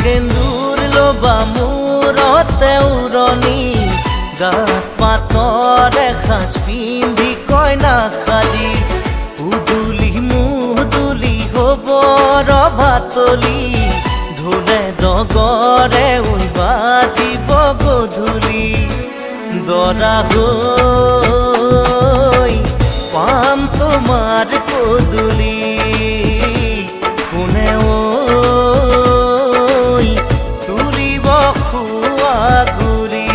সেন্দুৰ লবা মূৰতে উৰণি গাত পাতৰ এসাঁজ পিন্ধি কইনা সাজি উদুলি মুদুলি হ'ব ৰভাতলি ঢোলে ডগৰে ঐ বাজিব গধূলি দৰা হৈ পাম তোমাৰ পদূলি কোনে ঐ তুলিব খোৱা গুৰি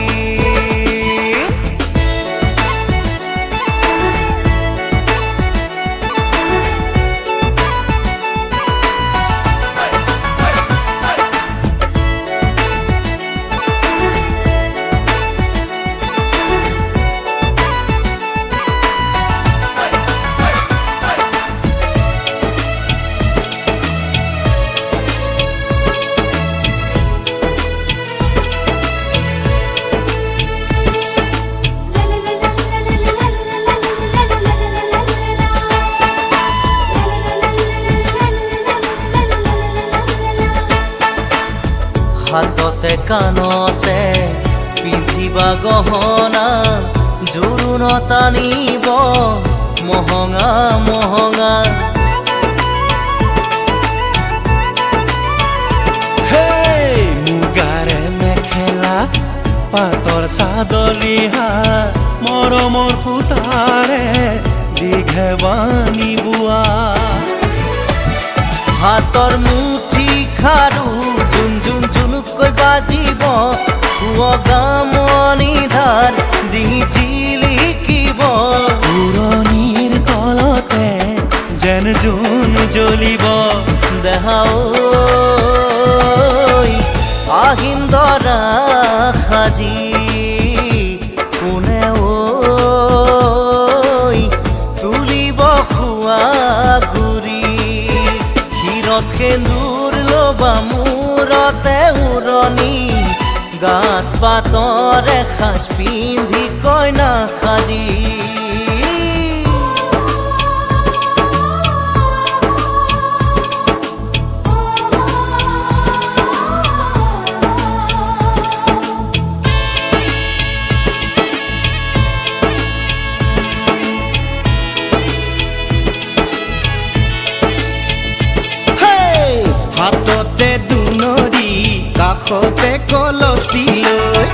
হাততে কাণতে পিন্ধিবা গহনা জোৰোণত আনিব মহঙা মহঙা মুগাৰে মেখেলা পাতৰ চাদৰ ৰিহা মৰমৰ সূতাৰে দীঘে বানি বোৱা হাতৰ মুঠি খাৰু জুন জুন জুনুকৈ বাজিব গামনি ধাৰ দি জিলিকিব পুৰণিৰ কলতে যেন জোন জ্বলিব দেহা ঐ আহিন দৰা সাজি কোনে ঐ তুলিব খোৱা গুৰি ক্ষীৰত সেন্দুৰ লবা মূৰতে উৰণি গাত পাতৰ এসাঁজ পিন্ধি কইনা সাজি হাততে দুনৰি কাষতে কলচি লৈ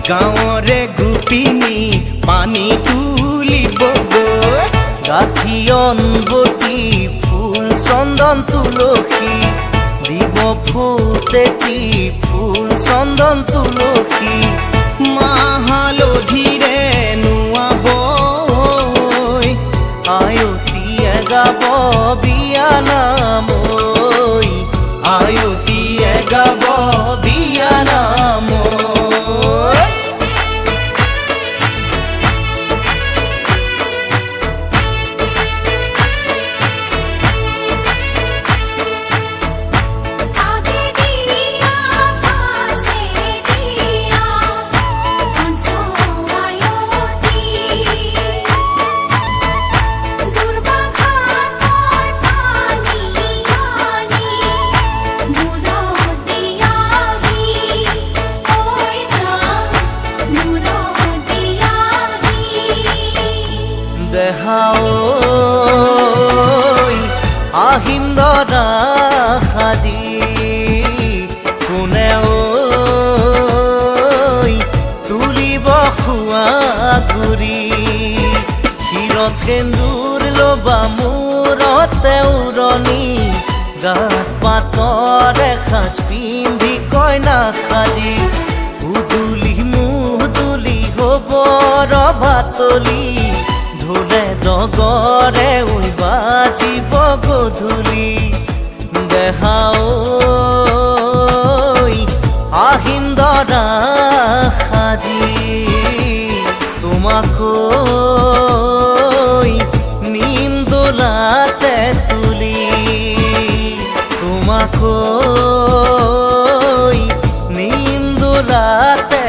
গাঁৱৰে গোপিনী পানী তুলিবগৈ গাঁঠি অনবতী ফুল চন্দন তুলসী দিব ফুটেতি ফুল চন্দন তুলসী মাহালধিৰে নুৱাব আয়তীয়ে গাব বিয়া নাম আয়তীয়ে গাব বিয়া নাম দেহা ঐ আহিম দৰা সাজি কোনে ঐ তুলিব খোৱা গুৰি ক্ষীৰত সেন্দুৰ লবা মূৰতে উৰণি গাত পাতৰ এসাঁজ পিন্ধি কইনা সাজি উদুলি মুদুলি হ'ব ৰভাতলি ঢোলে ডগৰে ঐ বাজিব গধূলি দেহা ঐ আহিম দৰা সাজি তোমাক নিম দোলাতে তুলি তোমাক নিম দোলাতে